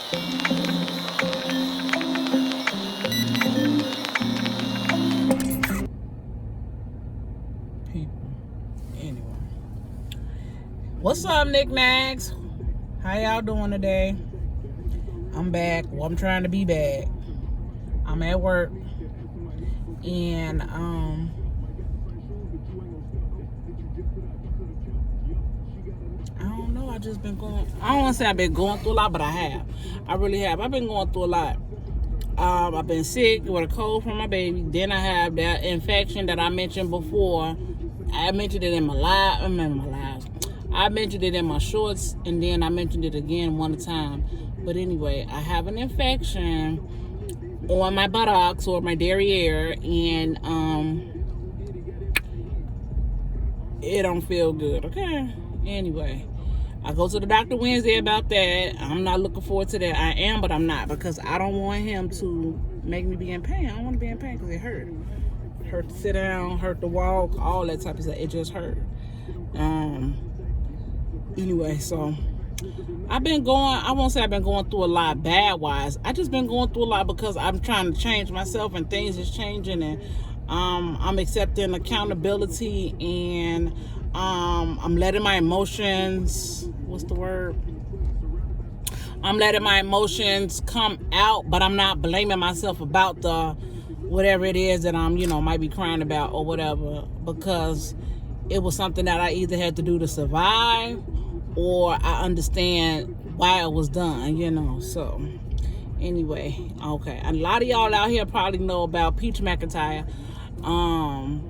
People. Anyway. What's up, knickknacks? How y'all doing today? I'm back. Well, I'm trying to be back. I'm at work. And I don't know. I just been going. I don't want to say I've been going through a lot, but I have. I really have. I've been going through a lot. I've been sick with a cold from my baby. Then I have that infection that I mentioned before. I mentioned it in my live. I mentioned it in my shorts, and then I mentioned it again one time. But anyway, I have an infection on my buttocks or my derriere, and it don't feel good. Okay. Anyway, I go to the doctor Wednesday about that. I'm not looking forward to that. I am, but I'm not, because I don't want him to make me be in pain. I don't want to be in pain because it hurt. Hurt to sit down, hurt to walk, all that type of stuff. It just hurt. Anyway, so I've been going, I won't say I've been going through a lot bad-wise. I just been going through a lot because I'm trying to change myself, and things is changing, and I'm accepting accountability, and I'm letting my emotions, what's the word? I'm letting my emotions come out, but I'm not blaming myself about the whatever it is that I'm, might be crying about or whatever, because it was something that I either had to do to survive, or I understand why it was done, So anyway, okay. A lot of y'all out here probably know about Peach McIntyre.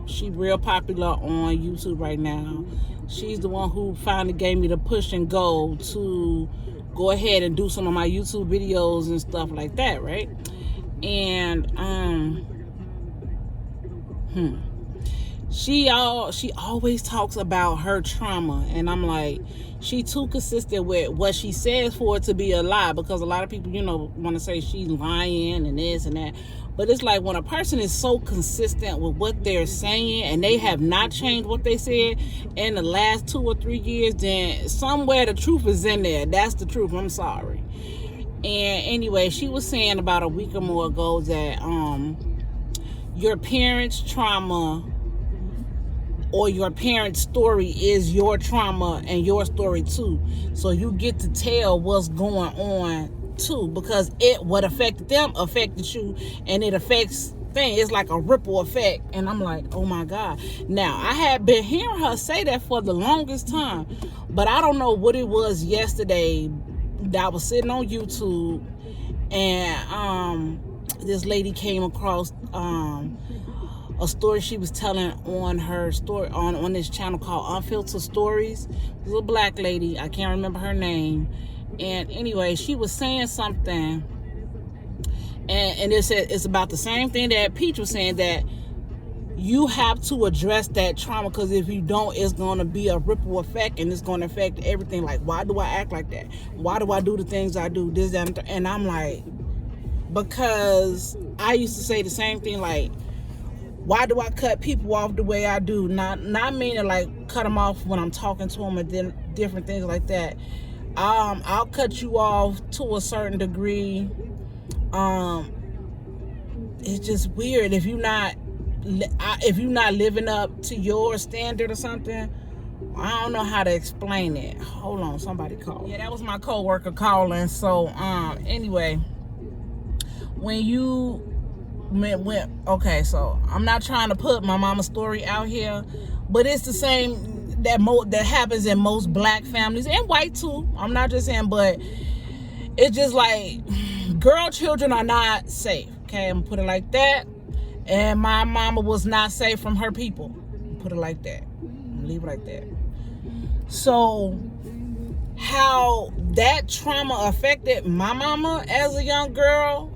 She real popular on YouTube right now. She's the one who finally gave me the push and go to go ahead and do some of my YouTube videos and stuff like that, right? And she always talks about her trauma, and I'm like, she too consistent with what she says for it to be a lie, because a lot of people, want to say she's lying and this and that. But it's like, when a person is so consistent with what they're saying and they have not changed what they said in the last 2 or 3 years, then somewhere the truth is in there. That's the truth. I'm sorry. And anyway, she was saying about a week or more ago that your parents' trauma or your parents' story is your trauma and your story too. So you get to tell what's going on too, because what affected them affected you, and it affects things. It's like a ripple effect. And I'm like, oh my God. Now, I had been hearing her say that for the longest time, but I don't know what it was yesterday that I was sitting on YouTube, and this lady came across a story she was telling on her story on this channel called Unfiltered Stories. It was a black lady. I can't remember her name. And anyway, she was saying something, and it's about the same thing that Peach was saying, that you have to address that trauma, because if you don't, it's going to be a ripple effect, and it's going to affect everything. Like, why do I act like that? Why do I do the things I do? This, that, and I'm like, because I used to say the same thing, like, why do I cut people off the way I do? Not meaning like cut them off when I'm talking to them, and then different things like that. I'll cut you off to a certain degree. It's just weird if you're not living up to your standard or something. I don't know how to explain it. Hold on, somebody called. Yeah, that was my coworker calling. So anyway, okay, so I'm not trying to put my mama's story out here, but it's the same that happens in most black families, and white too. I'm not just saying, but it's just like, girl children are not safe. Okay, I'm gonna put it like that. And my mama was not safe from her people. Put it like that. Leave it like that. So how that trauma affected my mama as a young girl,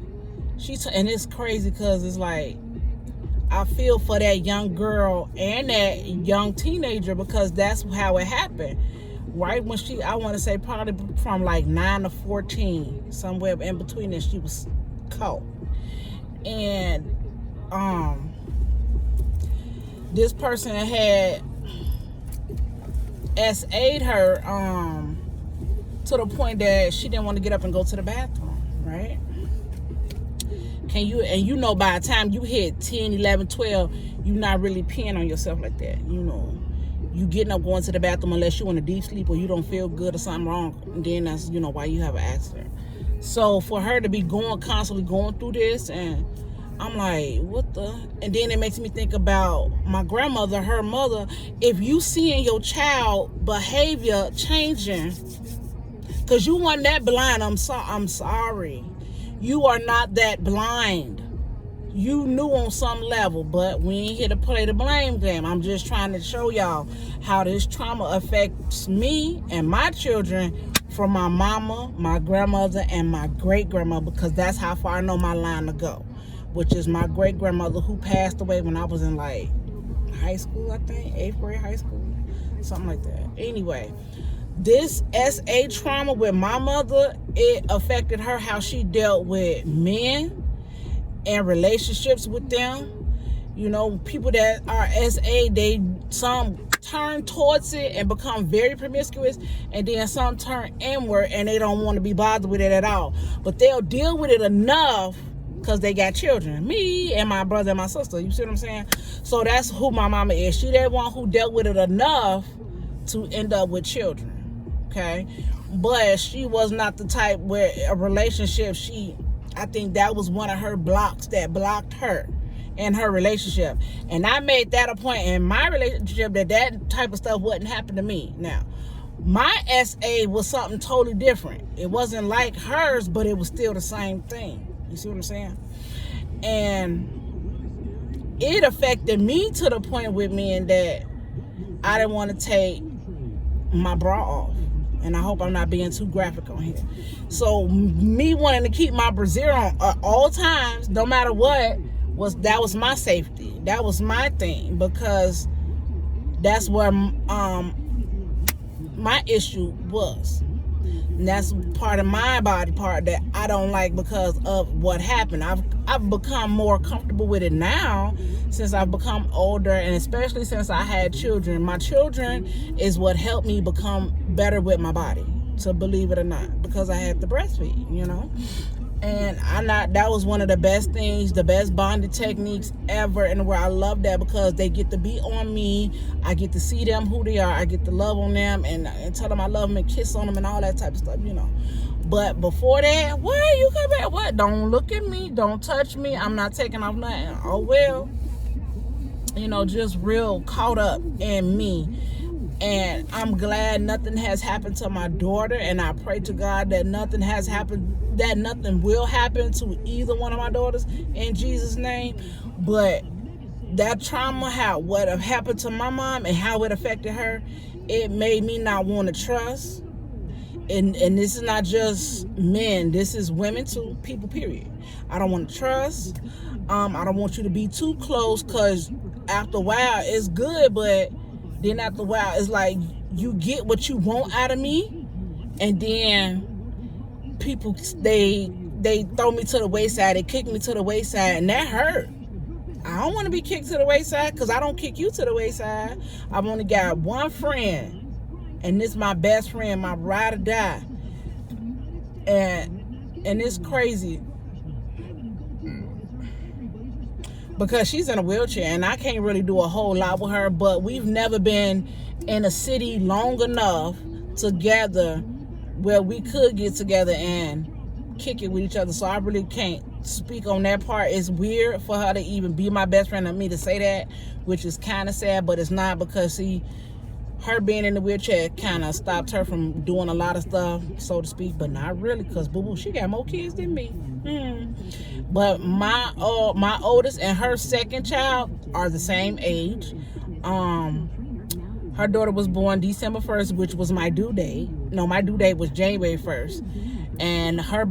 and it's crazy, because it's like, I feel for that young girl and that young teenager, because that's how it happened. Right when I want to say probably from like 9 to 14, somewhere in between there, she was caught. And this person had SA'd her to the point that she didn't want to get up and go to the bathroom, right? And you know, by the time you hit 10, 11, 12, you're not really peeing on yourself like that. You know, you getting up going to the bathroom unless you're in a deep sleep or you don't feel good or something wrong. And then that's, you know, why you have an accident. So for her to be constantly going through this, and I'm like, what the? And then it makes me think about my grandmother, her mother. If you seeing your child behavior changing, because you weren't that blind, I'm sorry. You are not that blind. You knew on some level, but we ain't here to play the blame game. I'm just trying to show y'all how this trauma affects me and my children from my mama, my grandmother, and my great-grandmother, because that's how far I know my line to go, which is my great-grandmother who passed away when I was in like high school, I think, 8th grade high school, something like that. Anyway, this SA trauma with my mother, it affected her how she dealt with men and relationships with them. You know, people that are SA, some turn towards it and become very promiscuous, and then some turn inward and they don't want to be bothered with it at all. But they'll deal with it enough because they got children. Me and my brother and my sister, you see what I'm saying? So that's who my mama is. She that one who dealt with it enough to end up with children. Okay, but she was not the type where a relationship, I think that was one of her blocks that blocked her in her relationship. And I made that a point in my relationship that type of stuff wouldn't happen to me. Now, my SA was something totally different. It wasn't like hers, but it was still the same thing. You see what I'm saying? And it affected me to the point with me in that I didn't want to take my bra off. And I hope I'm not being too graphic on here. So me wanting to keep my brassiere on at all times, no matter what, that was my safety. That was my thing, because that's where my issue was. And that's part of my body part that I don't like because of what happened. I've become more comfortable with it now since I've become older, and especially since I had children. My children is what helped me become better with my body, to believe it or not, because I had to breastfeed, you know. And that was one of the best things, the best bonding techniques ever in the world. I love that because they get to be on me. I get to see them who they are. I get to love on them and tell them I love them and kiss on them and all that type of stuff, you know. But before that, what? You come back? What? Don't look at me. Don't touch me. I'm not taking off nothing. Oh, well. You know, just real caught up in me. And I'm glad nothing has happened to my daughter, and I pray to God that nothing will happen to either one of my daughters in Jesus' name. But that trauma, what happened to my mom and how it affected her, it made me not want to trust. And this is not just men, this is women too, people, period. I don't want to trust. I don't want you to be too close, because after a while it's good, but then after a while, it's like you get what you want out of me, and then people, they throw me to the wayside, they kick me to the wayside, and that hurt. I don't want to be kicked to the wayside, because I don't kick you to the wayside. I've only got one friend, and this is my best friend, my ride or die. And it's crazy, because she's in a wheelchair and I can't really do a whole lot with her, but we've never been in a city long enough together where we could get together and kick it with each other. So I really can't speak on that part. It's weird for her to even be my best friend and me to say that, which is kind of sad, but it's not, because her being in the wheelchair kind of stopped her from doing a lot of stuff, so to speak, but not really, because boo-boo, she got more kids than me. But my oldest and her second child are the same age. Her daughter was born December 1st, which was my due date. No, my due date was January 1st. And her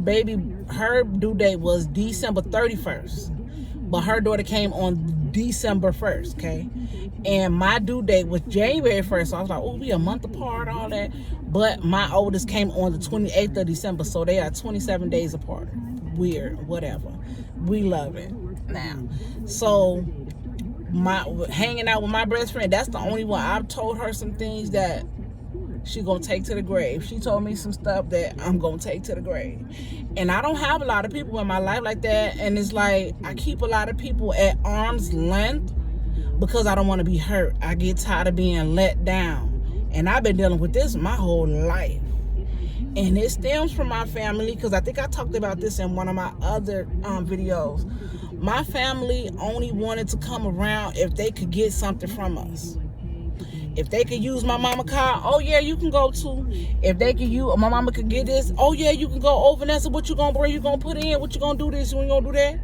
due date was December 31st. But her daughter came on December 1st, okay? And my due date was January 1st. So I was like, oh, we a month apart, all that. But my oldest came on the 28th of December. So they are 27 days apart. Weird, whatever. We love it now. So hanging out with my best friend, that's the only one. I've told her some things that she gonna take to the grave. She told me some stuff that I'm gonna take to the grave. And I don't have a lot of people in my life like that. And it's like, I keep a lot of people at arm's length because I don't want to be hurt. I get tired of being let down. And I've been dealing with this my whole life. And it stems from my family, because I think I talked about this in one of my other videos. My family only wanted to come around if they could get something from us. If they could use my mama car, oh yeah, you can go too. If they could use, my mama could get this, oh yeah, you can go over there. So what you gonna bring? You gonna put in? What you gonna do this? You ain't gonna do that?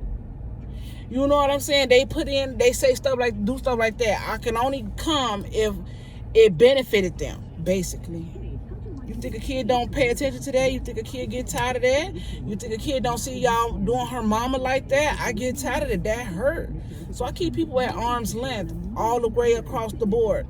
You know what I'm saying? They put in, they say stuff like, do stuff like that. I can only come if it benefited them, basically. You think a kid don't pay attention to that? You think a kid get tired of that? You think a kid don't see y'all doing her mama like that? I get tired of it. That hurt. So I keep people at arm's length all the way across the board.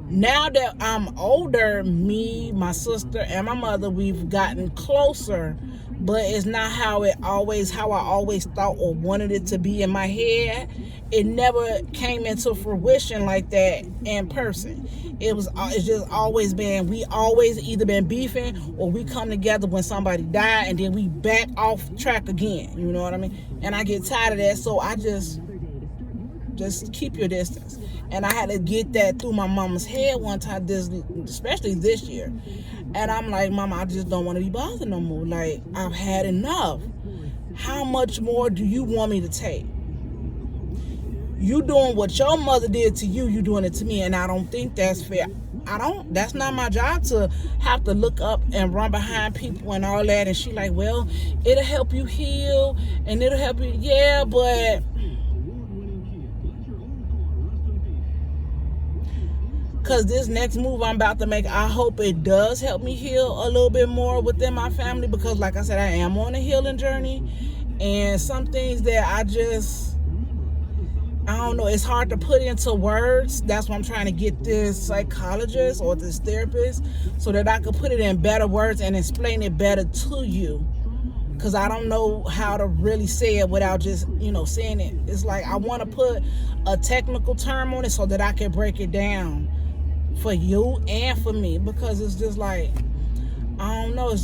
Now that I'm older, me, my sister, and my mother, we've gotten closer, but it's not how I always thought or wanted it to be in my head. It never came into fruition like that in person. It's just always been, we always either been beefing or we come together when somebody died and then we back off track again. You know what I mean? And I get tired of that, so I just keep your distance. And I had to get that through my mama's head one time, especially this year. And I'm like, Mama, I just don't want to be bothered no more. Like, I've had enough. How much more do you want me to take? You doing what your mother did to you, you doing it to me, and I don't think that's fair. That's not my job to have to look up and run behind people and all that. And she like, well, it'll help you heal, and it'll help you, yeah, but because this next move I'm about to make, I hope it does help me heal a little bit more within my family, because like I said, I am on a healing journey, and some things that I don't know, it's hard to put into words. That's why I'm trying to get this psychologist or this therapist so that I can put it in better words and explain it better to you, because I don't know how to really say it without just, saying it. It's like I want to put a technical term on it so that I can break it down for you and for me, because it's just like, I don't know, it's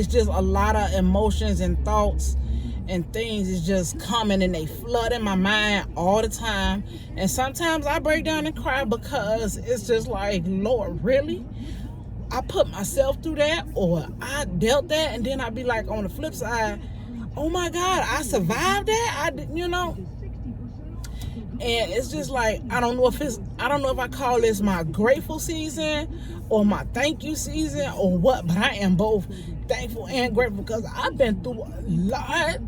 just a lot of emotions and thoughts and things is just coming, and they flood in my mind all the time. And sometimes I break down and cry, because it's just like, Lord, really? I put myself through that, or I dealt that, and then I'd be like, on the flip side, oh my God, I survived that. And it's just like, I don't know if I call this my grateful season or my thank you season or what, but I am both thankful and grateful, because I've been through a lot,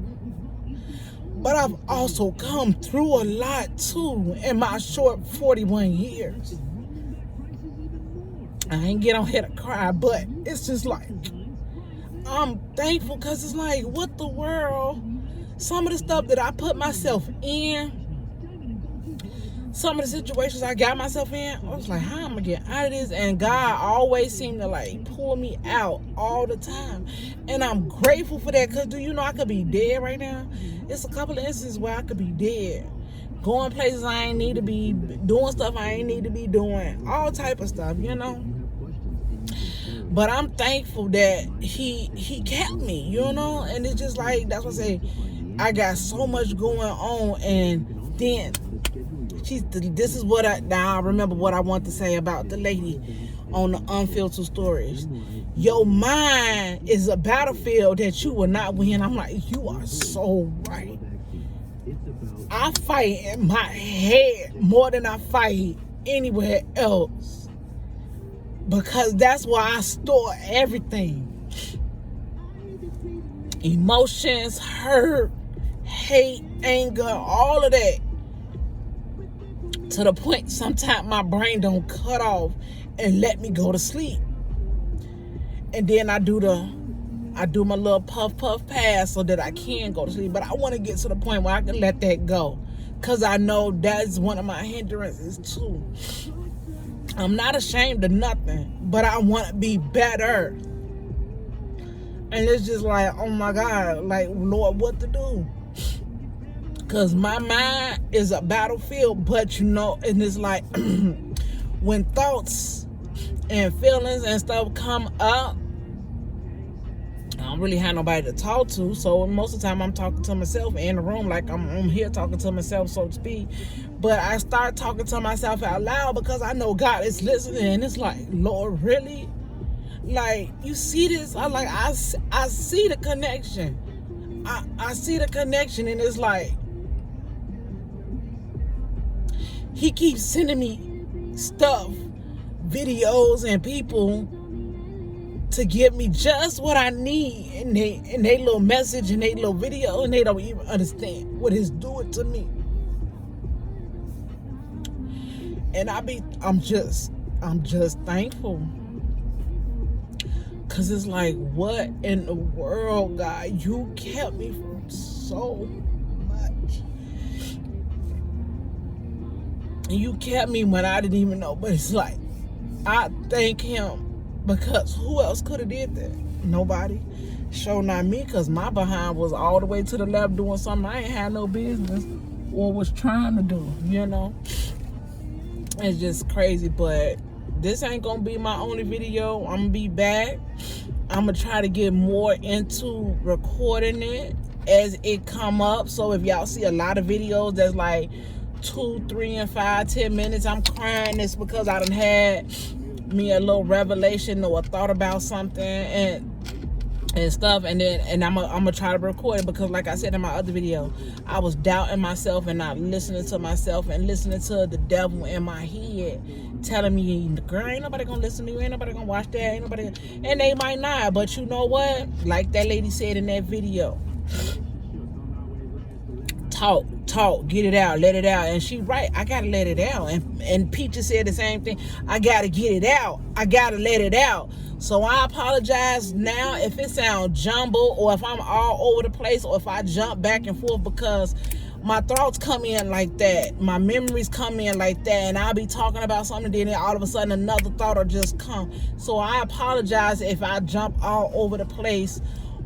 but I've also come through a lot too in my short 41 years. I ain't get on here to cry, but it's just like, I'm thankful, because it's like, what the world? Some of the stuff that I put myself in, some of the situations I got myself in, I was like, how am I gonna get out of this? And God always seemed to like pull me out all the time. And I'm grateful for that, because do you know I could be dead right now? It's a couple of instances where I could be dead. Going places I ain't need to be, doing stuff I ain't need to be doing, all type of stuff, But I'm thankful that he kept me, And it's just like, that's what I say, I got so much going on, and then this is what now I remember what I want to say about the lady on the unfiltered stories. Your mind is a battlefield that you will not win. I'm like, you are so right. I fight in my head more than I fight anywhere else, because that's where I store everything. Emotions, hurt, hate, anger, all of that. To the point sometimes my brain don't cut off and let me go to sleep. And then I do my little puff pass so that I can go to sleep. But I want to get to the point where I can let that go, because I know that's one of my hindrances too. I'm not ashamed of nothing, but I want to be better. And it's just like, oh my God, like, Lord, what to do? Because my mind is a battlefield, but and it's like, when thoughts and feelings and stuff come up, I don't really have nobody to talk to, so most of the time I'm talking to myself in the room, like I'm here talking to myself, so to speak. But I start talking to myself out loud because I know God is listening, and it's like, Lord, really? Like, you see this? I see the connection. I see the connection, and it's like He keeps sending me stuff, videos, and people to give me just what I need, and they little message and they little video, and they don't even understand what it's doing to me. And I'm just thankful, cause it's like, what in the world, God? You kept me from so much, and you kept me when I didn't even know. But it's like, I thank Him. Because who else could have did that? Nobody. Sure not me, because my behind was all the way to the left doing something I ain't had no business or was trying to do, you know? It's just crazy, but this ain't going to be my only video. I'm going to be back. I'm going to try to get more into recording it as it come up. So if y'all see a lot of videos that's like 2, 3, and 5, 10 minutes, I'm crying. It's because I done had me a little revelation or a thought about something and stuff, and I'm gonna try to record it, because like I said in my other video, I was doubting myself and not listening to myself and listening to the devil in my head telling me, girl, ain't nobody gonna listen to you, ain't nobody gonna watch that, ain't nobody, and they might not, but you know what, like that lady said in that video, talk, get it out, let it out. And she right, I gotta let it out. And Peaches said the same thing. I gotta get it out. I gotta let it out. So I apologize now if it sounds jumbled, or if I'm all over the place, or if I jump back and forth, because my thoughts come in like that. My memories come in like that, and I'll be talking about something, then all of a sudden another thought will just come. So I apologize if I jump all over the place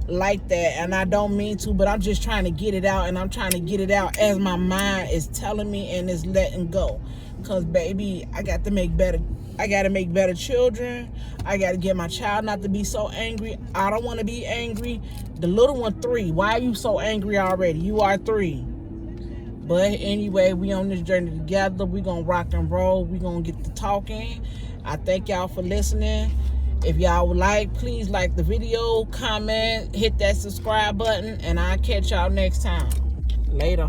like that, and I don't mean to, but I'm just trying to get it out, and I'm trying to get it out as my mind is telling me and is letting go. Because baby, I got to make better children. I got to get my child not to be so angry. I don't want to be angry. The little one 3, why are you so angry already? You are 3. But anyway, we on this journey together. We gonna rock and roll. We gonna get to talking. I thank y'all for listening. If y'all would like, please like the video, comment, hit that subscribe button, and I'll catch y'all next time. Later.